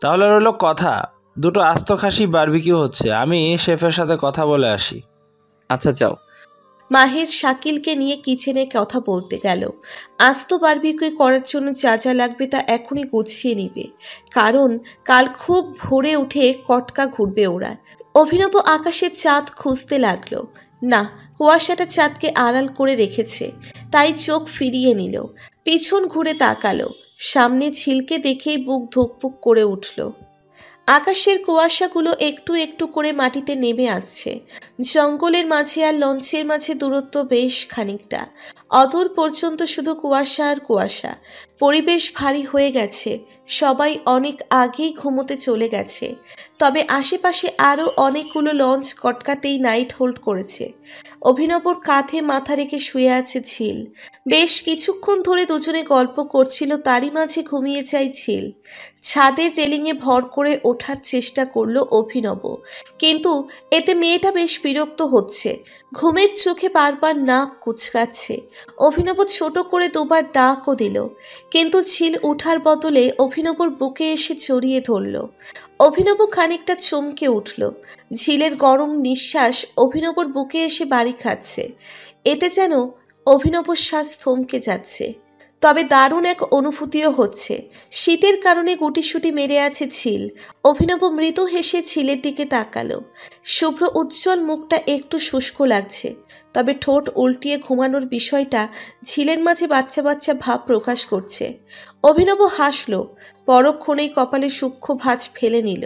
তাহলে রইল কথা, দুটো আস্ত খাসি বারবিকিউ হচ্ছে, আমি শেফের সাথে কথা বলে আসি। আচ্ছা যাও। মাহির শাকিলকে নিয়ে কিচেনে কথা বলতে গেল। আস্ত বারবিকিউ করার জন্য যা যা লাগবে তা এখনই গুছিয়ে নিবে, কারণ কাল খুব ভোরে উঠে কটকা ঘুরবে ওরা। অভিনব আকাশের চাঁদ খুঁজতে লাগলো, না, কুয়াশাটা চাঁদকে আড়াল করে রেখেছে, তাই চোখ ফিরিয়ে নিল। পিছন ঘুরে তাকালো, সামনে ঝিলকে দেখেই বুক ধুকপুক করে উঠল। আকাশের কুয়াশাগুলো একটু একটু করে মাটিতে নেমে আসছে। জঙ্গলের মাঝে আর লঞ্চের মাঝে দূরত্ব বেশ খানিকটা, অদূর পর্যন্ত শুধু কুয়াশা আর কুয়াশা। পরিবেশ ভারী হয়ে গেছে, সবাই অনেক আগেই ঘুমোতে চলে গেছে। তবে আশেপাশে আরও অনেকগুলো লঞ্চ কটকাতেই নাইট হোল্ড করেছে। অভিনবর কাঁধে মাথা রেখে শুয়ে আছে ঝিল। বেশ কিছুক্ষণ ধরে দুজনে গল্প করছিল, তারই মাঝে ঘুমিয়ে যায় ঝিল। ছাদের রেলিংয়ে ভর করে ওঠার চেষ্টা করলো অভিনব, কিন্তু এতে মেয়েটা বেশ বিরক্ত হচ্ছে। ঘুমের চোখে বারবার নাক কুচকাচ্ছে। অভিনব ছোট করে দুবার ডাকও দিল, কিন্তু ঝিল উঠার বদলে অভিনবর বুকে এসে জড়িয়ে ধরল। অভিনব খানিকটা চমকে উঠল। ঝিলের গরম নিঃশ্বাস অভিনবর বুকে এসে বাড়ি খাচ্ছে। এতে যেন অভিনবর শ্বাস থমকে যাচ্ছে। তবে দারুণ এক অনুভূতিও হচ্ছে। শীতের কারণে গুটিসুটি মেরে আছে ঝিল। অভিনব মৃদু হেসে ঝিলের দিকে তাকালো। শুভ্র উজ্জ্বল মুখটা একটু শুষ্ক লাগছে, তবে ঠোঁট উল্টিয়ে ঘুমানোর বিষয়টা ঝিলের মাঝে বাচ্চা বাচ্চা ভাব প্রকাশ করছে। অভিনব হাসল, পরক্ষণেই কপালে সূক্ষ্ম ভাঁজ ফেলে নিল।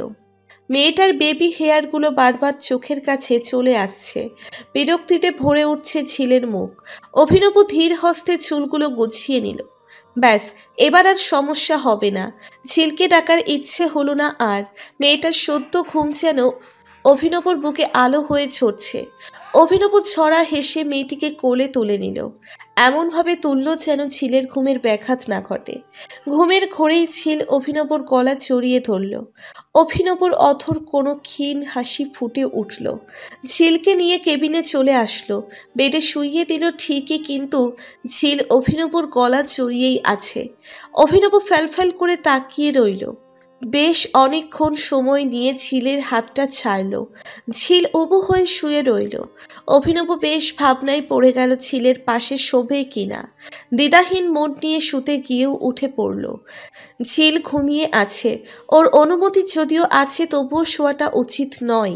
মেয়েটার বেবি হেয়ারগুলো বারবার চোখের কাছে চলে আসছে। বিরক্তিতে ভরে উঠছে ঝিলের মুখ। অভিনব ধীর হস্তে চুলগুলো গুছিয়ে নিল। ব্যাস, এবার আর সমস্যা হবে না। ঝিলকে ডাকার ইচ্ছে হলো না আর। মেয়েটার সদ্য ঘুম যেন অভিনবর বুকে আলো হয়ে ঝরছে। অভিনব ছড়া হেসে মেয়েটিকে কোলে তুলে নিল, এমনভাবে তুলল যেন ঝিলের ঘুমের ব্যাঘাত না ঘটে। ঘুমের ঘোরেই ঝিল অভিনবর গলা জড়িয়ে ধরল। অভিনবর অধর কোনো ক্ষীণ হাসি ফুটে উঠল। ঝিলকে নিয়ে কেবিনে চলে আসলো, বেডে শুইয়ে দিল ঠিকই, কিন্তু ঝিল অভিনবর গলা জড়িয়েই আছে। অভিনব ফ্যালফ্যাল করে তাকিয়ে রইল। বেশ অনেকক্ষণ সময় নিয়ে ঝিলের হাতটা ছাড়ল। ঝিল উবু হয়ে শুয়ে রইল। অভিনব বেশ ভাবনায় পড়ে গেল ঝিলের পাশে শোবে কিনা। দ্বিধাহীন মন নিয়ে শুতে গিয়েও উঠে পড়ল। ঝিল ঘুমিয়ে আছে, ওর অনুমতি যদিও আছে, তবুও শোয়াটা উচিত নয়।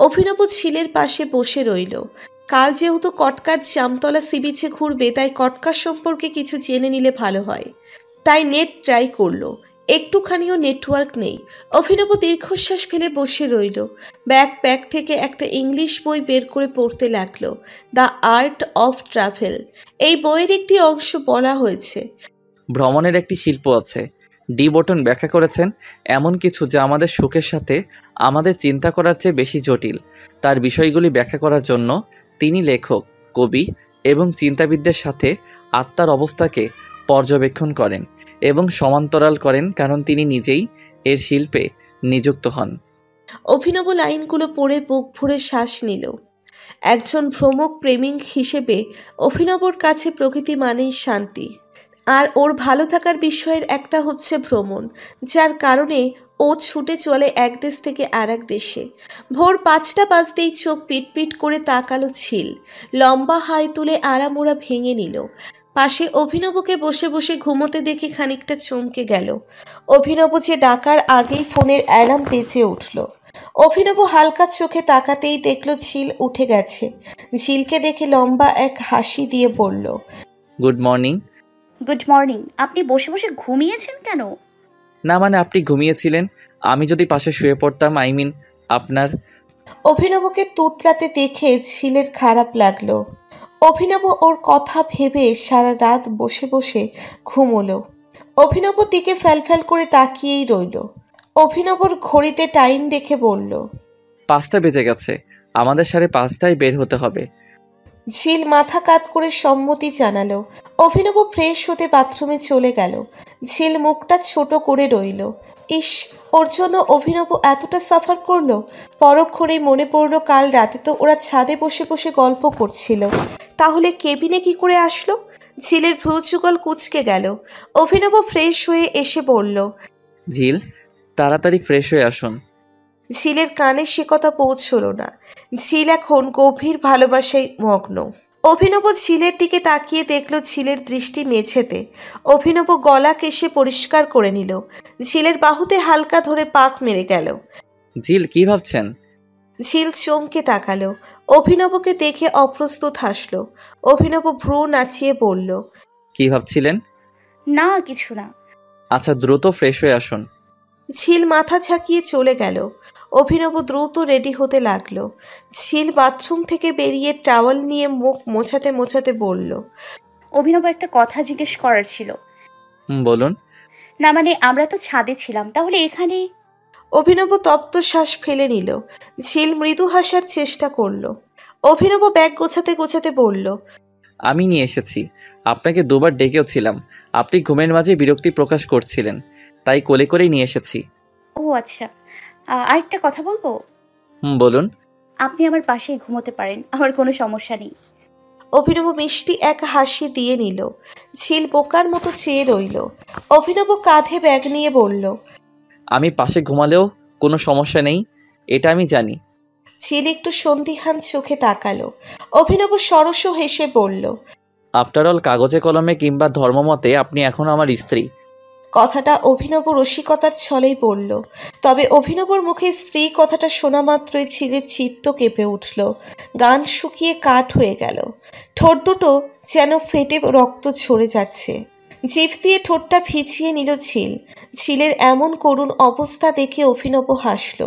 অভিনব ঝিলের পাশে বসে রইল। কাল যেহেতু কটকার জামতলা সি বিচে ঘুরবে, তাই কটকার সম্পর্কে কিছু জেনে নিলে ভালো হয়। তাই নেট ট্রাই করলো, একটুখানিও নেটওয়ার্ক নেই। অভিনব দীর্ঘশ্বাস ফেলে বসে রইল। ব্যাগ থেকে একটা ইংলিশ বই বের করে পড়তে লাগলো। দ্য আর্ট অফ ট্রাভেল, এই বইয়ের একটি অংশ বলা হয়েছে, ভ্রমণের একটি শিল্প আছে। ডি বটন ব্যাখ্যা করেছেন এমন কিছু যা আমাদের সুখের সাথে আমাদের চিন্তা করার চেয়ে বেশি জটিল। তার বিষয়গুলি ব্যাখ্যা করার জন্য তিনি লেখক, কবি এবং চিন্তাবিদদের সাথে আত্মার অবস্থাকে পর্যবেক্ষণ করেন এবং সমান্তরাল করেন, কারণ তিনি নিজেই এর শিল্পে নিযুক্ত হন। অভিনব লাইনগুলো পড়ে বুক ভরে শ্বাস নিল। একজন ভ্রমক প্রেমিক হিসেবে অভিনবর কাছে প্রকৃতি মানেই শান্তি, আর ওর ভালো থাকার বিষয়ের একটা হচ্ছে ভ্রমণ, যার কারণে ও ছুটে চলে এক দেশ থেকে আর এক দেশে। ভোর 5টা বাজতেই চোখ পিটপিট করে তাকালো ঝিল। লম্বা হাই তুলে আড়ামোড়া ভেঙে নিল। পাশে অভিনবকে বসে বসে ঘুমোতে দেখে খানিকটা চমকে গেল। অভিনব যে ডাকার আগেই ফোনের অ্যালার্ম বেজে উঠল। অভিনব হালকা চোখে তাকাতেই দেখল ঝিল উঠে গেছে। ঝিলকে দেখে লম্বা এক হাসি দিয়ে বলল, গুড মর্নিং। Good morning. আপনি বসে বসে ঘুমিয়েছেন কেন? না মানে আপনি ঘুমিয়েছিলেন, আমি যদি পাশে শুয়ে পড়তাম, আপনার। অভিনবকে তুতলাতে দেখে ঝিলের খারাপ লাগলো। অভিনব ওর কথা ভেবে সারা রাত বসে বসে ঘুমোলো। অভিনব দিকে ফ্যালফ্যাল করে তাকিয়েই রইল। অভিনবর ঘড়িতে টাইম দেখে বলল, 5টা বেজে গেছে, আমাদের 5:30টায় বের হতে হবে। ঝিল মাথা কাত করে সম্মতি জানালো। অভিনব ফ্রেশ হতে বাথরুমে চলে গেল। ঝিল মুখটা ছোট করে রইল। ইস, ওর জন্য অভিনব এতটা সাফার করলো। পরক্ষণেই মনে পড়ল কাল রাতে তো ওরা ছাদে বসে বসে গল্প করছিল, তাহলে কেবিনে কি করে আসলো? ঝিলের ভ্রুযুগল কুঁচকে গেল। অভিনব ফ্রেশ হয়ে এসে বলল, ঝিল, তাড়াতাড়ি ফ্রেশ হয়ে আসুন। ঝিলের কানে সে কথা পৌঁছল না। ঝিল এখন গভীর ভালোবাসায় মগ্ন। অভিনব ঝিলের দিকে তাকিয়ে দেখল ঝিলের দৃষ্টি মেঝেতে। অভিনব গলা কেশে পরিষ্কার করে নিল। ঝিলের বাহুতে হালকা ধরে পাক মেরে গেল। জিল কি ভাবছেন? ঝিল চমকে তাকালো। অভিনবকে দেখে অপ্রস্তুত হাসল। অভিনব ভ্রু নাচিয়ে বলল, কি ভাবছিলেন? না কিছু না। আচ্ছা দ্রুত ফ্রেশ হয়ে আসুন। ঝিল মাথা ঝাঁকিয়ে চলে গেল। অভিনব দ্রুত রেডি হতে লাগলো। ঝিল বাথরুম থেকে বেরিয়ে টাওয়াল নিয়ে মুখ মোছাতে মোছাতে বলল, অভিনব একটা কথা জিজ্ঞেস করার ছিল। বলুন। না মানে আমরা তো ছাদে ছিলাম, তাহলে এখানে? অভিনব তপ্ত শ্বাস ফেলে নিল। ঝিল মৃদু হাসার চেষ্টা করলো। অভিনব ব্যাগ গোছাতে গোছাতে বলল, আমি নিয়ে এসেছি। আপনাকে দুবার ডেকেও ছিলাম, আপনি ঘুমের মাঝে বিরক্তি প্রকাশ করছিলেন, তাই কোলে করেই নিয়ে এসেছি। ও আচ্ছা, আরেকটা কথা বলবো? বলুন। আপনি আমার পাশেই ঘুমোতে পারেন, আমার কোনো সমস্যা নেই। অভিনব মিষ্টি এক হাসি দিয়ে নিল। ঝিল বোকার মতো চেয়ে রইল। অভিনব কাঁধে ব্যাগ নিয়ে বলল, আমি পাশে ঘুমালেও কোনো সমস্যা নেই, এটা আমি জানি। ঝিল একটু সন্দিহান চোখে তাকালো। অভিনব সরস হেসে বলল, আফটার অল কাগজে কলমে কিংবা ধর্মমতে আপনি এখনও আমার স্ত্রী। কথাটা অভিনব রসিকতার ছলেই বলল। তবে অভিনবর মুখে স্ত্রী কথাটা শোনা মাত্রই ঝিলের চিত্ত কেঁপে উঠল। গান শুকিয়ে কাঠ হয়ে গেল। ঠোঁট দুটো যেন ফেটে রক্ত ঝরে যাচ্ছে। জিভ দিয়ে ঠোঁটটা ভিজিয়ে নিল ঝিল। ঝিলের এমন করুণ অবস্থা দেখে অভিনব হাসল।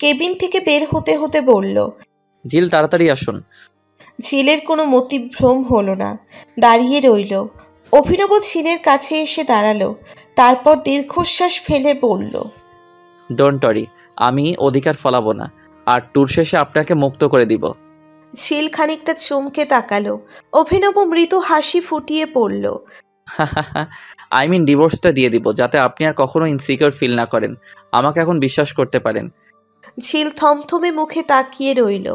কেবিন থেকে বের হতে হতে বলল, জিল তাড়াতাড়ি আসুন। ঝিলের কোনো মতিভ্রম হলো না, দাঁড়িয়ে রইল। অভিনব ঝিলের কাছে এসে দাঁড়ালো। তারপর দীর্ঘশ্বাস ফেলে বলল, ডোন্ট ওয়ারি, আমি অধিকার ফলাবো না, আর ট্যুর শেষে আপনাকে মুক্ত করে দিব। ঝিল খানিকটা চমকে তাকালো। অভিনব মৃদু হাসি ফুটিয়ে পড়ল, আই মিন ডিভোর্সটা দিয়ে দিব, যাতে আপনি আর কখনো ইনসিকিউর ফিল না করেন। আমাকে এখন বিশ্বাস করতে পারেন। ঝিল থমথমে মুখে তাকিয়ে রইল।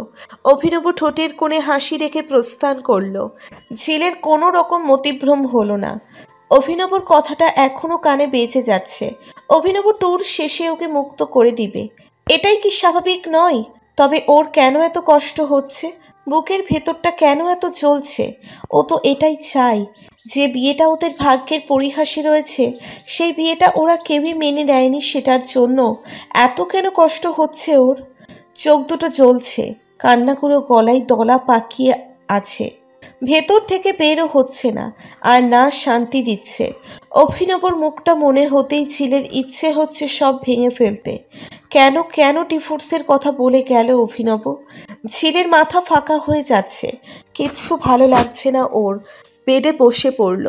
অভিনব ঠোঁটের কোণে হাসি রেখে প্রস্থান করল। ঝিলের কোনো রকম মতিভ্রম হলো না। অভিনবর কথাটা এখনো কানে বেজে যাচ্ছে। অভিনব ট্যুর শেষে ওকে মুক্ত করে দিবে, এটাই কি স্বাভাবিক নয়? তবে ওর কেন এত কষ্ট হচ্ছে? বুকের ভেতরটা কেন এত জ্বলছে? ও তো এটাই চায়। যে বিয়েটা ওদের ভাগ্যের পরিহাসে রয়েছে, সেই বিয়েটা ওরা কেউই মেনে নেয়নি, সেটার জন্য এত কেন কষ্ট হচ্ছে ওর? চোখ দুটো জ্বলছে, কান্নাগুলো গলায় দলা পাকিয়ে আছে, ভেতর থেকে বেরও হচ্ছে না, আর না শান্তি দিচ্ছে। অভিনবর মুখটা মনে হতেই ঝিলের ইচ্ছে হচ্ছে সব ভেঙে ফেলতে। কেন কেন ডিভোর্সের কথা বলে গেল অভিনব? ঝিলের মাথা ফাঁকা হয়ে যাচ্ছে, কিচ্ছু ভালো লাগছে না ওর। বেডে বসে পড়ল।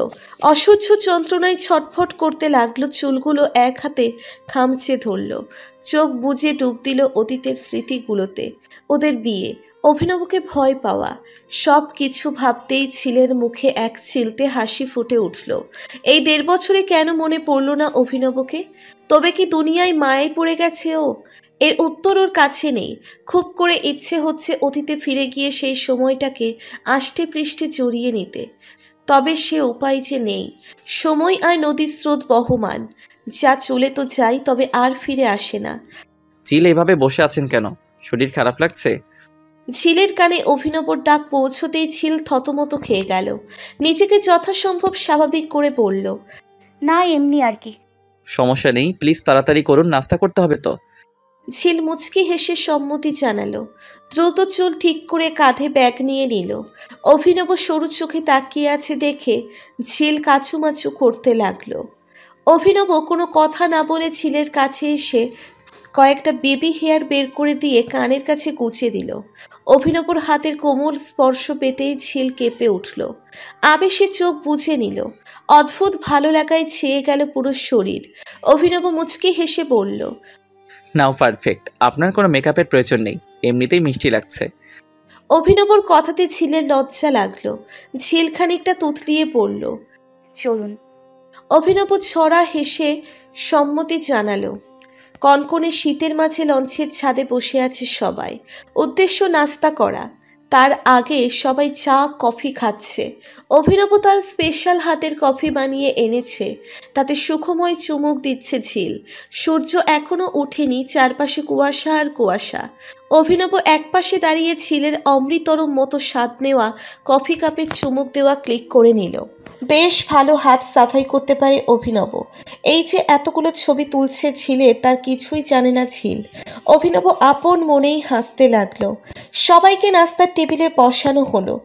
অসহ্য যন্ত্রণায় ছটফট করতে লাগলো। চুলগুলো এক হাতে খামচে ধরল। চোখ বুজে ডুব দিল অতীতের স্মৃতিগুলোতে। ওদের বিয়ে, অভিনবকে ভয় পাওয়া, সব কিছু ভাবতেই ঝিলের মুখে এক চিলতে হাসি ফুটে উঠল। এই 1.5 বছরে কেন মনে পড়ল না অভিনবকে? তবে কি দুনিয়ায় মায়ায় পড়ে গেছে ও? এর উত্তর ওর কাছে নেই। খুব করে ইচ্ছে হচ্ছে অতীতে ফিরে গিয়ে সেই সময়টাকে আষ্টে পৃষ্ঠে জড়িয়ে নিতে। তবে সে উপায় যে নেই। সময় আর নদীর স্রোত বহমান, যা চলে তো যায়, তবে আর ফিরে আসে না। জিল এভাবে বসে আছেন কেন? শরীর খারাপ লাগছে? ঝিলের কানে অভিনবর ডাক পৌঁছতেই ঝিল থতমত খেয়ে গেল। নিজেকে যথাসম্ভব স্বাভাবিক করে বলল, না এমনি আর কি। সমস্যা নেই, প্লিজ তাড়াতাড়ি করুন, নাস্তা করতে হবে তো। ঝিল মুচকি হেসে সম্মতি জানালো। দ্রুত চুল ঠিক করে কাঁধে ব্যাগ নিয়ে নিল। অভিনব সরু চোখে তাকিয়ে আছে দেখে ঝিল কাচুমাচু করতে লাগলো। অভিনব কোনো কথা না বলে ঝিলের কাছে এসে কয়েকটা বেবি হেয়ার বের করে দিয়ে কানের কাছে গুছিয়ে দিল। অভিনবর হাতের কোমল স্পর্শ পেতেই ঝিল কেঁপে উঠল। আবেশে চোখ বুজে নিল। অদ্ভুত ভালো লাগায় ছেয়ে গেল পুরো শরীর। অভিনব মুচকি হেসে বলল, নাও পারফেক্ট, আপনার কোনো মেকআপের প্রয়োজন নেই, এমনিতেই মিষ্টি লাগছে। অভিনবর কথাতে ঝিলের লজ্জা লাগলো। ঝিল খানিকটা তুতলিয়ে পড়ল। চলুন। অভিনব ছড়া হেসে সম্মতি জানালো। কনকনে শীতের মাঝে লঞ্চের ছাদে বসে আছে সবাই। উদ্দেশ্য নাস্তা করা। তার আগে সবাই চা কফি খাচ্ছে। অভিনব তার স্পেশাল হাতের কফি বানিয়ে এনেছে, তাতে সুখময় চুমুক দিচ্ছে ঝিল। সূর্য এখনো ওঠেনি, চারপাশে কুয়াশা আর কুয়াশা। অভিনব একপাশে দাঁড়িয়ে ঝিলের অমৃতরম মতো স্বাদ নেওয়া কফি কাপের চুমুক দেওয়া ক্লিক করে নিল। বেশ ভালো হাত সাফাই করতে পারে অভিনব। এই যে এতগুলো ছবি তুলছে ঝিলের, তার কিছুই জানে না ঝিল। অভিনব আপন মনেই হাসতে লাগলো। সবাইকে নাস্তার টেবিলে বসানো হলো।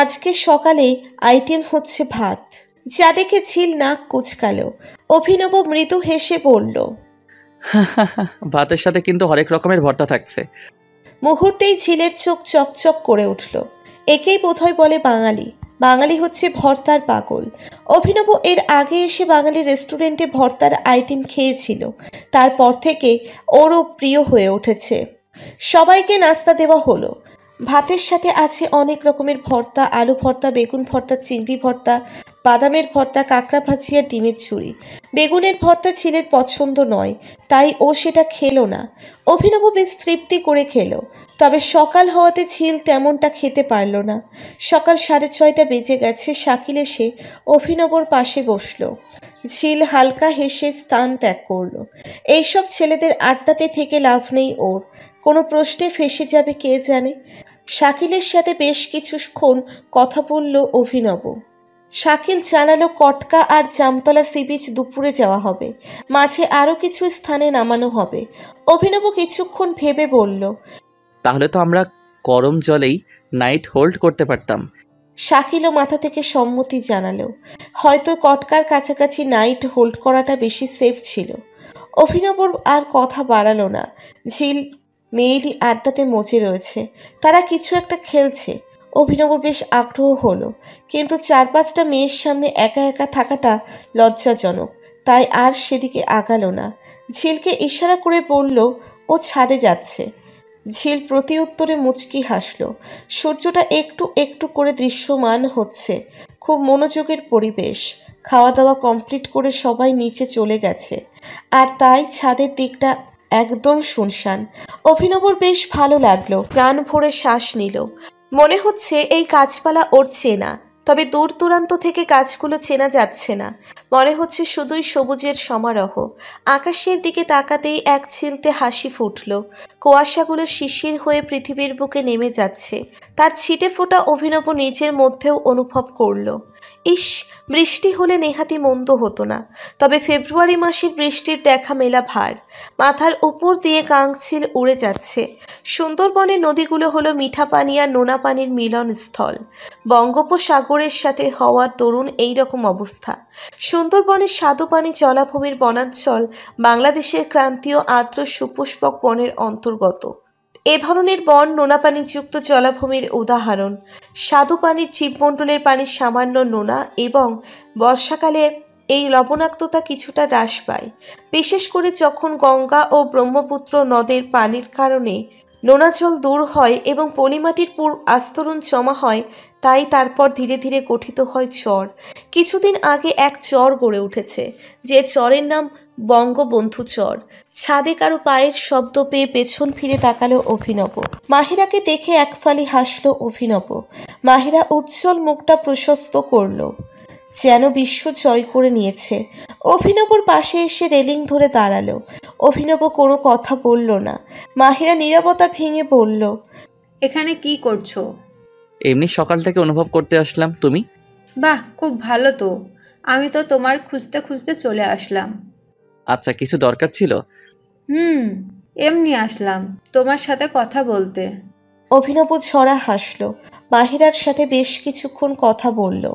আজকে সকালে আইটেম হচ্ছে ভাত, যা দেখে ঝিল নাক কুচকালো। অভিনব মৃদু হেসে বলল, ভাতের সাথে কিন্তু হরেক রকমের ভর্তা থাকছে। মুহূর্তেই ঝিলের চোখ চকচক করে উঠল। একেই বোধহয় বলে বাঙালি। বাঙালি হচ্ছে ভর্তার পাগল। অভিনব এর আগে এসে বাঙালি রেস্টুরেন্টে ভর্তার আইটেম খেয়েছিল, তারপর থেকে ওরও প্রিয় হয়ে উঠেছে। সবাইকে নাস্তা দেওয়া হলো। ভাতের সাথে আছে অনেক রকমের ভর্তা, আলু ভর্তা, বেগুন ভর্তা, চিংড়ি ভর্তা, বাদামের ভর্তা, কাঁকড়া ভাজি আর ডিমের ঝুড়ি। বেগুনের ভর্তা ছেলের পছন্দ নয়, তাই ও সেটা খেলো না। অভিনব বেশ তৃপ্তি করে খেলো। তবে সকাল হওয়াতে ঝিল তেমনটা খেতে পারল না। সকাল 6:30 বেজে গেছে। শাকিল এসে অভিনবর পাশে বসলো। ঝিল হালকা হেসে স্থান ত্যাগ করলো। এইসব ছেলেদের আড্ডাতে থেকে লাভ নেই ওর, কোনো প্রশ্নে ফেঁসে যাবে কে জানে। শাকিলের সাথে বেশ কিছুক্ষণ কথা বলল অভিনব। শাকিল জানালো কটকা আর জামতলা সি বিচ দুপুরে যাওয়া হবে, মাঝে আরও কিছু স্থানে নামানো হবে। অভিনব কিছুক্ষণ ভেবে বলল, তাহলে তো আমরা গরম জলেই নাইট হোল্ড করতে পারতাম। শাকিলও মাথা থেকে সম্মতি জানালো। হয়তো কটকার কাছাকাছি নাইট হোল্ড করাটা বেশি সেফ ছিল। অভিনবর আর কথা বাড়ালো না। ঝিল মেয়েলি আড্ডাতে মজে রয়েছে, তারা কিছু একটা খেলছে। অভিনবর বেশ আগ্রহ হলো, কিন্তু 4-5টা মেয়ের সামনে একা একা থাকাটা লজ্জাজনক, তাই আর সেদিকে আগালো না। ঝিলকে ইশারা করে বলল ও ছাদে যাচ্ছে। ঝিল প্রতি উত্তরে মুচকি হাসল। সূর্যটা একটু একটু করে দৃশ্যমান হচ্ছে। খুব মনোযোগের পরিবেশ। খাওয়া দাওয়া কমপ্লিট করে সবাই নিচে চলে গেছে, আর তাই ছাদের দিকটা একদম শুনশান। অভিনবর বেশ ভালো লাগলো, প্রাণ ভরে শ্বাস নিল। মনে হচ্ছে এই গাছপালা ওর চেনা, তবে দূর দূরান্ত থেকে গাছগুলো চেনা যাচ্ছে না। মনে হচ্ছে শুধুই সবুজের সমারোহ। আকাশের দিকে তাকাতেই এক চিলতে হাসি ফুটল। কুয়াশাগুলো শিশির হয়ে পৃথিবীর বুকে নেমে যাচ্ছে, তার ছিটে ফোটা অভিনব নিজের মধ্যেও অনুভব করল। ইস, বৃষ্টি হলে নেহাতি মন্দ হতো না, তবে ফেব্রুয়ারি মাসের বৃষ্টির দেখা মেলা ভার। মাথার উপর দিয়ে কাংচিল উড়ে যাচ্ছে। সুন্দরবনের নদীগুলো হলো মিঠা পানি আর নোনা পানির মিলনস্থল। বঙ্গোপসাগরের সাথে হওয়ার দরুন এইরকম অবস্থা। সুন্দরবনের স্বাদুপানি জলাভূমির বনাঞ্চল বাংলাদেশের ক্রান্তীয় আর্দ্র সুপুষ্পক বনের অন্তর্গত। এ ধরনের বন নোনা পানিযুক্ত জলাভূমির উদাহরণ। স্বাদু পানির জীবমণ্ডলের পানি সামান্য নোনা এবং বর্ষাকালে এই লবণাক্ততা কিছুটা হ্রাস পায়, বিশেষ করে যখন গঙ্গা ও ব্রহ্মপুত্র নদের পানির কারণে নোনা জল দূর হয় এবং পলিমাটির আস্তরণ জমা হয়, তাই তারপর ধীরে ধীরে গঠিত হয় চর। কিছুদিন আগে এক চর গড়ে উঠেছে, যে চরের নাম বঙ্গবন্ধু চর। ছাদে কারো পায়ের শব্দ পেয়ে পেছন ফিরে তাকালো অভিনব। মাহিরাকে দেখে এক ফালি হাসলো অভিনব। মাহিরা উজ্জ্বল মুখটা প্রশস্ত করলো, যেন বিশ্ব জয় করে নিয়েছে। অভিনবর পাশে এসে রেলিং ধরে দাঁড়ালো। অভিনব কোনো কথা বলল না। মাহিরা নীরবতা ভেঙে বলল, এখানে কি করছো? এমনি সকাল থেকে অনুভব করতে আসলাম। তুমি? বাহ, খুব ভালো তো। আমি তো তোমার খুঁজতে খুঁজতে চলে আসলাম। আচ্ছা, কিছু দরকার ছিল? এমনি আসলাম তোমার সাথে কথা বলতে। অভিনব ছড়া হাসলো। মাহিরার সাথে বেশ কিছুক্ষণ কথা বলল।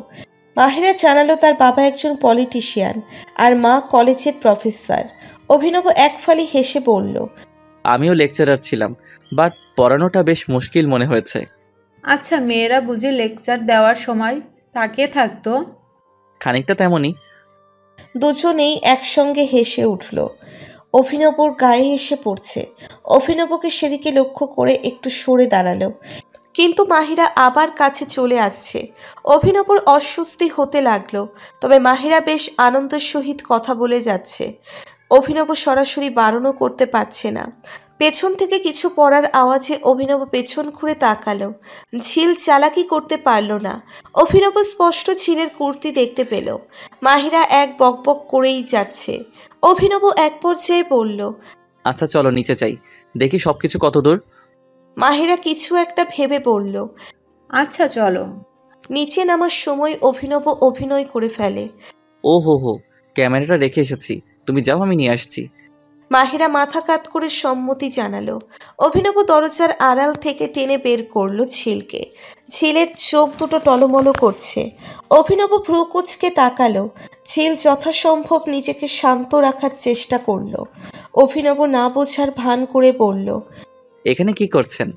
মাহিরা জানালো তার বাবা একজন পলিটিশিয়ান আর মা কলেজের প্রফেসর। অভিনব এক ফালি হেসে বলল, আমিও লেকচারার ছিলাম, বাট পড়ানোটা বেশ মুশকিল মনে হয়েছে। আচ্ছা, মেয়েরা বুঝি লেকচার দেওয়ার সময় তাকিয়ে থাকতো? খানিকটা তেমনই। দুজনেই একসঙ্গে হেসে উঠল। অভিনবর গায়ে এসে পড়ছে। অভিনবকে সেদিকে লক্ষ্য করে একটু সরে দাঁড়ালো, কিন্তু মাহিরা আবার কাছে চলে আসছে। অভিনবর অস্বস্তি হতে লাগলো, তবে মাহিরা বেশ আনন্দের সহিত কথা বলে যাচ্ছে। অভিনব সরাসরি বারণও করতে পারছে না। পেছন থেকে কিছু পড়ার আওয়াজে অভিনব পেছন ঘুরে তাকালো। ঝিল চালাকি করতে পারল না। অভিনব স্পষ্ট ঝিলের কুর্তি দেখতে পেল। মাহিরা এক বকবক করেই যাচ্ছে। অভিনব এক পর্যায়ে বলল, আচ্ছা চলো নিচে যাই, দেখি সবকিছু কত দূর। মাহিরা কিছু একটা ভেবে বলল। আচ্ছা চলো। নিচে নামার সময় অভিনব অভিনয় করে ফেলে। ও হো হো, ক্যামেরাটা রেখে এসেছি, তুমি যাও আমি নিয়ে আসছি। মাহিরা মাথা কাত করে সম্মতি জানালো। অভিনব দরজার আড়াল থেকে টেনে বের করলো ঝিলকে। ঝিলের চোখ দুটো টলমলো করছে। অভিনব ভ্রু কুঁচকে তাকালো। ঝিল যথাসম্ভব নিজেকে শান্ত রাখার চেষ্টা করলো। অভিনব না বোঝার ভান করে বলল। এখানে কি করছেন?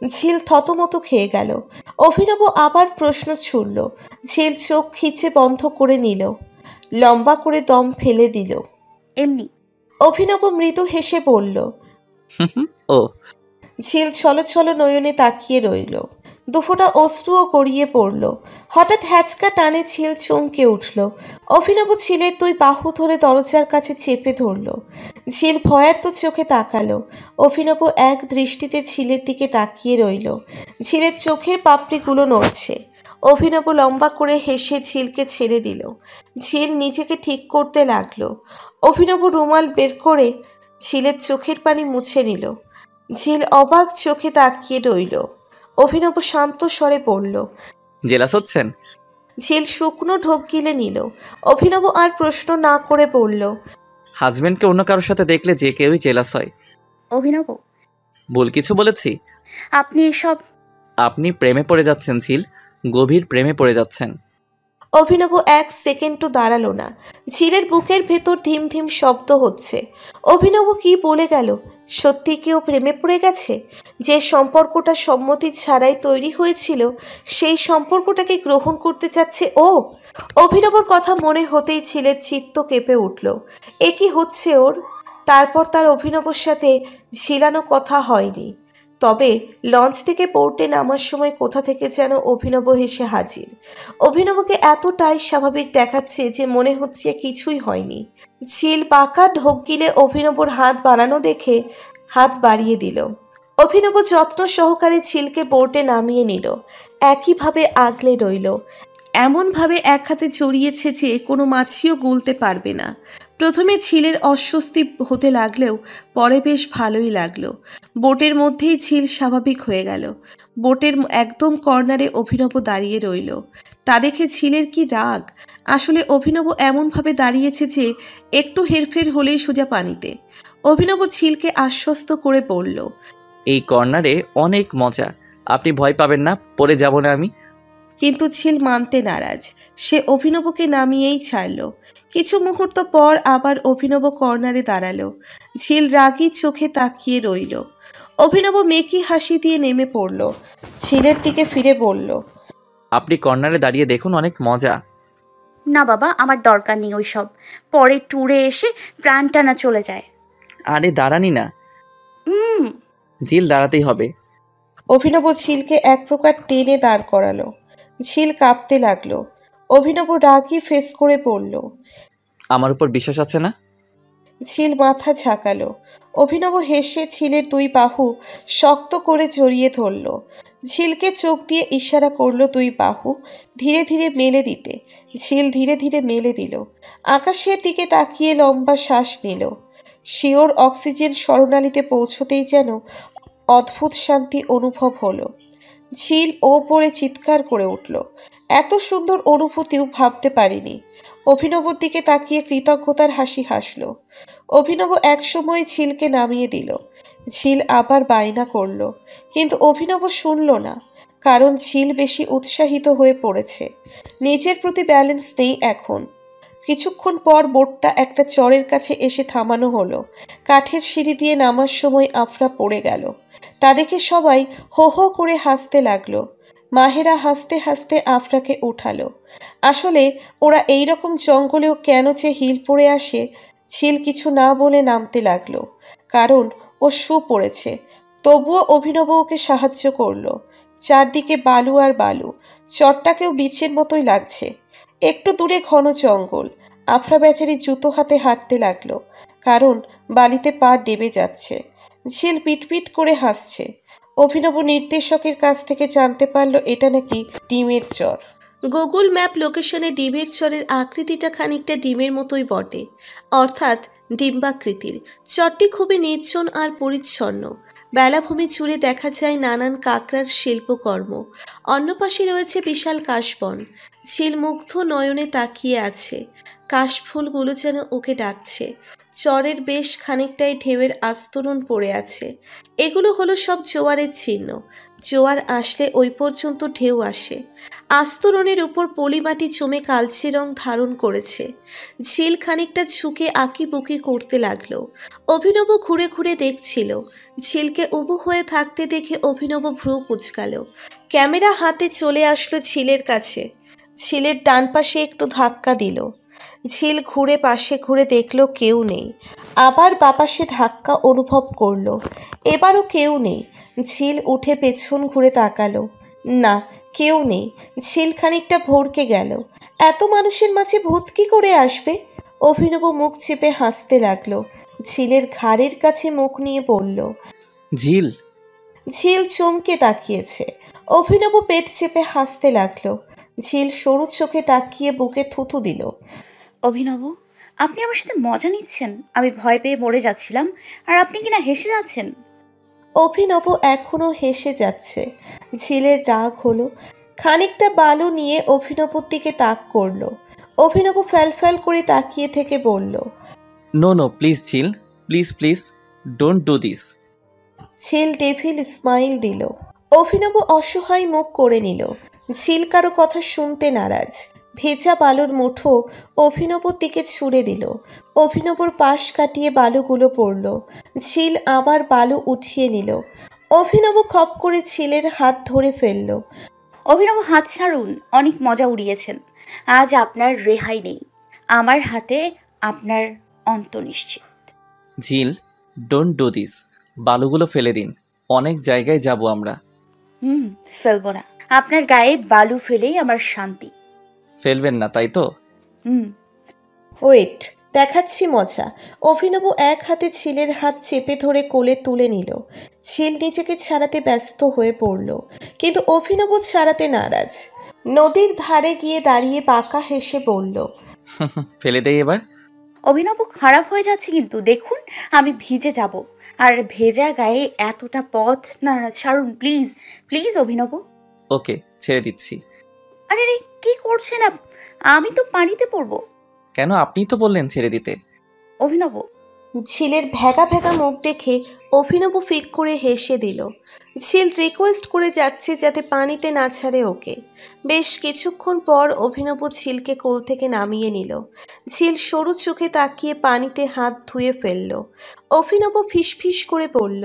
ঝিল থতমত খেয়ে গেল। অভিনব আবার প্রশ্ন ছুড়ল। ঝিল চোখ খিচে বন্ধ করে নিল। লম্বা করে দম ফেলে দিল। এমনি। অভিনব মৃদু হেসে বলল। ও। ঝিল ছলছল নয়নে তাকিয়ে রইল। দুফোঁটা অশ্রুও গড়িয়ে পড়ল। হঠাৎ হ্যাচকা টানে ঝিল চমকে উঠল। অভিনব ঝিলের দুই বাহু ধরে দরজার কাছে চেপে ধরল। ঝিল ভয়ার্ত চোখে তাকালো। অভিনব এক দৃষ্টিতে ঝিলের দিকে তাকিয়ে রইল। ঝিলের চোখের পাপড়িগুলো নড়ছে। অভিনব লম্বা করে হেসে ঝিলকে ছেড়ে দিল। ঝিল নিজেকে ঠিক করতে লাগলো। অভিনব রুমাল বের করে ঝিলের চোখের পানি মুছে নিল। ঝিল অবাক চোখে তাকিয়ে রইল। অভিনব শান্ত স্বরে বলল। জেলাস হচ্ছেন? ঝিল শুকনো ঢোক গিলে নিল। অভিনব আর প্রশ্ন না করে বলল। হাজবেন্ডকে অন্য কারোর সাথে দেখলে যে কেউই জেলাস হয়। অভিনব, ভুল কিছু বলেছি? আপনি এসব। আপনি প্রেমে পড়ে যাচ্ছেন ঝিল, গভীর প্রেমে পড়ে যাচ্ছেন। অভিনব এক সেকেন্ডও দাঁড়ালো না। ঝিলের বুকের ভেতর ধিম ধিম শব্দ হচ্ছে। অভিনব কি বলে গেল? সত্যি কেউ প্রেমে পড়ে গেছে? যে সম্পর্কটা সম্মতি ছাড়াই তৈরি হয়েছিল, সেই সম্পর্কটাকে গ্রহণ করতে চাচ্ছে ও। অভিনবর কথা মনে হতেই ঝিলের চিত্ত কেঁপে উঠল। এ কি হচ্ছে ওর? তারপর তার অভিনবর সাথে ঝিলানো কথা হয়নি। তবে লঞ্চ থেকে পোর্টে নামার সময় কোথা থেকে যেন অভিনব হেসে হাজির। অভিনবকে এতটাই স্বাভাবিক দেখাচ্ছে যে মনে হচ্ছে কিছুই হয়নি। ঝিল বাঁকা ঢোক গিলে অভিনবর হাত বাড়ানো দেখে হাত বাড়িয়ে দিল। অভিনব যত্ন সহকারে ঝিলকে বোর্ডে নামিয়ে নিল। একইভাবে আগলে রইল। এমনভাবে এক হাতে জড়িয়েছে যে কোনো মাছিও গুলতে পারবে না। প্রথমে ঝিলের অস্বস্তি হতে লাগলেও পরে বেশ ভালোই লাগলো। বোটের মধ্যেই ঝিল স্বাভাবিক হয়ে গেল। বোটের একদম কর্নারে অভিনব দাঁড়িয়ে রইল। তা দেখে ঝিলের কি রাগ। আসলে অভিনব এমনভাবে দাঁড়িয়েছে যে একটু হেরফের হলেই সোজা পানিতে। অভিনব ঝিলকে আশ্বস্ত করে বলল। এই কর্নারে অনেক মজা, আপনি ভয় পাবেন না, পড়ে যাব না আমি। কিন্তু ঝিল মানতে নারাজ। সে অভিনবকে নামিয়েই ছাড়ল। কিছু মুহূর্ত পর আবার অভিনব কর্নারে দাঁড়ালো। ঝিল রাগী চোখে তাকিয়ে রইল। অভিনব মেকি হাসি দিয়ে নেমে পড়ল। ঝিলের দিকে ফিরে বলল। আপনি কর্নারে দাঁড়িয়ে দেখুন, অনেক মজা। না বাবা, আমার দরকার নেই ওইসব। পরে ট্যুরে এসে প্রাণ টানা চলে যায়। আরে দাঁড়ানি না, হুম। ঝিল দাঁড়াতেই হবে। অভিনব ঝিলকে এক প্রকার টেনে দাঁড় করালো। ঝিল কাঁপতে লাগলো। অভিনব রাগী ফেস করে বলল। আমার উপর বিশ্বাস আছে না? ঝিল মাথা ঝাঁকালো। অভিনব হেসে ঝিলের দুই বাহু শক্ত করে জড়িয়ে ধরল। ঝিলকে চোখ দিয়ে ইশারা করলো দুই বাহু ধীরে ধীরে মেলে দিতে। ঝিল ধীরে ধীরে মেলে দিল। আকাশের দিকে তাকিয়ে লম্বা শ্বাস নিল। শিওর অক্সিজেন স্বর্ণালীতে পৌঁছতেই যেন অদ্ভুত শান্তি অনুভব হলো। ঝিল ও পড়ে চিৎকার করে উঠল। এত সুন্দর অনুভূতিও ভাবতে পারিনি। অভিনবর দিকে তাকিয়ে কৃতজ্ঞতার হাসি হাসল। অভিনব একসময় ঝিলকে নামিয়ে দিল। ঝিল আবার বায়না করল, কিন্তু অভিনব শুনল না। কারণ ঝিল বেশি উৎসাহিত হয়ে পড়েছে। নিজের প্রতি ব্যালেন্স নেই এখন। কিছুক্ষণ পর বোটটা একটা চরের কাছে এসে থামানো হলো। কাঠের সিঁড়ি দিয়ে নামার সময় আফরা পড়ে গেল। তা দেখে সবাই হো হো করে হাসতে লাগলো। মাহেরা হাসতে হাসতে আফরাকে উঠালো। আসলে ওরা এইরকম জঙ্গলেও কেন যে হিল পড়ে আসে, ঝিল কিছু না বলে নামতে লাগলো। কারণ ও শু পড়েছে। তবুও অভিনব ওকে সাহায্য করলো। চারদিকে বালু আর বালু, চরটাকেও বিচের মতোই লাগছে। একটু দূরে ঘন জঙ্গল। আফরা বেচারি জুতো হাতে হাঁটতে লাগলো। কারণ বালিতে পা ডেবে যাচ্ছে। ঝিল পিটপিট করে হাসছে। অভিনব নির্দেশকের কাছ থেকে জানতে পারলো এটা নাকি ডিমের চর। গুগল ম্যাপ লোকেশনে ডিমের চরের আকৃতিটা খানিকটা ডিমের মতোই বটে, অর্থাৎ ডিম্বাকৃতির। চরটি খুবই নির্জন আর পরিচ্ছন্ন। বেলাভূমি জুড়ে দেখা যায় নানান কাঁকড়ার শিল্পকর্ম। অন্য পাশে রয়েছে বিশাল কাশবন। ঝিল মুগ্ধ নয়নে তাকিয়ে আছে। কাশফুলগুলো যেন ওকে ডাকছে। চরের বেশ খানিকটাই ঢেউয়ের আস্তরণ পড়ে আছে। এগুলো হলো সব জোয়ারের চিহ্ন। জোয়ার আসলে ওই পর্যন্ত ঢেউ আসে। আস্তরণের উপর পলিমাটি জমে কালচে রং ধারণ করেছে। ঝিল খানিকটা ঝুঁকে আঁকিবুকি করতে লাগলো। অভিনব ঘুরে ঘুরে দেখছিল। ঝিলকে উবু হয়ে থাকতে দেখে অভিনব ভ্রু কুঁচকাল। ক্যামেরা হাতে চলে আসলো ঝিলের কাছে। ঝিলের ডান পাশে একটু ধাক্কা দিল। ঝিল ঘুরে পাশে ঘুরে দেখল কেউ নেই। আবার বাপাশে ধাক্কা অনুভব করলো। এবারও কেউ নেই। ঝিল উঠে পেছন ঘুরে তাকালো। না, কেউ নেই। ঝিল খানিকটা ভড়কে গেল। এত মানুষের মাঝে ভূত কি করে আসবে? অভিনব মুখ চেপে হাসতে লাগলো। ঝিলের ঘাড়ের কাছে মুখ নিয়ে বলল। ঝিল। ঝিল চমকে তাকিয়েছে। অভিনব পেট চেপে হাসতে লাগলো। ঝিল সরু চোখে তাকিয়ে বুকে থুথু দিল। অভিনব, আপনি আমার সাথে মজা নিচ্ছেন? আমি ভয় পেয়ে মরে যাচ্ছিলাম আর আপনি কিনা হেসে যাচ্ছেন। অভিনব এখনো হেসে যাচ্ছে। ঝিলের রাগ হলো। খানিকটা বালু নিয়ে অভিনবর দিকে তাক করলো। অভিনব ফ্যালফ্যাল করে তাকিয়ে থেকে বলল। নো নো, প্লিজ ঝিল, please please, don't do this. ঝিল ডেভিল স্মাইল দিল। অভিনব অসহায় মুখ করে নিল। ঝিল কারো কথা শুনতে নারাজ। ভেজা বালুর মুঠো অভিনবর দিকে ছুঁড়ে দিল। অভিনবর পাশ কাটিয়ে বালুগুলো পড়ল। ঝিল আবার বালু উঠিয়ে নিল। অভিনব খপ করে ঝিলের হাত ধরে ফেলল। অভিনব, হাত ছাড়ুন। অনেক মজা উড়িয়েছেন। আজ আপনার রেহাই নেই। আমার হাতে আপনার অন্ত নিশ্চিত। ঝিল, ডোন্ট ডু দিস। বালুগুলো ফেলে দিন, অনেক জায়গায় যাব আমরা। ফেলবো না। আপনার গায়ে বালু ফেলেই আমার শান্তি। ফেলবেন না, তাই তো? ওয়েট, দেখাচ্ছি মজা। অভিনব এক হাতে ঝিলের হাত চেপে ধরে কোলে তুলে নিল। ঝিল নিজেকে ছাড়াতে ব্যস্ত হয়ে পড়ল, কিন্তু অভিনব ছাড়াতে নারাজ। নদীর ধারে গিয়ে দাঁড়িয়ে বাঁকা হেসে বলল। ফেলে দেই এবার। অভিনব, খারাপ হয়ে যাচ্ছে কিন্তু। দেখুন, আমি ভিজে যাব। আর ভেজা গায়ে এতটা পথ। না না, ছাড়ুন প্লিজ প্লিজ অভিনব। ওকে, ছেড়ে দিচ্ছি। আরে রে, কি করছেন আমি তো পানিতে পড়বো। কেন? আপনিই তো বললেন ছেড়ে দিতে। অভিনব। ঝিলের ভেগা ভেগা মুখ দেখে অভিনব ফিক করে হেসে দিল। ঝিল রিকোয়েস্ট করে যাচ্ছে যাতে পানিতে না ছাড়ে ওকে। বেশ কিছুক্ষণ পর অভিনব ঝিলকে কোল থেকে নামিয়ে নিল। ঝিল সরু চোখে তাকিয়ে পানিতে হাত ধুয়ে ফেলল। অভিনব ফিসফিস করে বলল।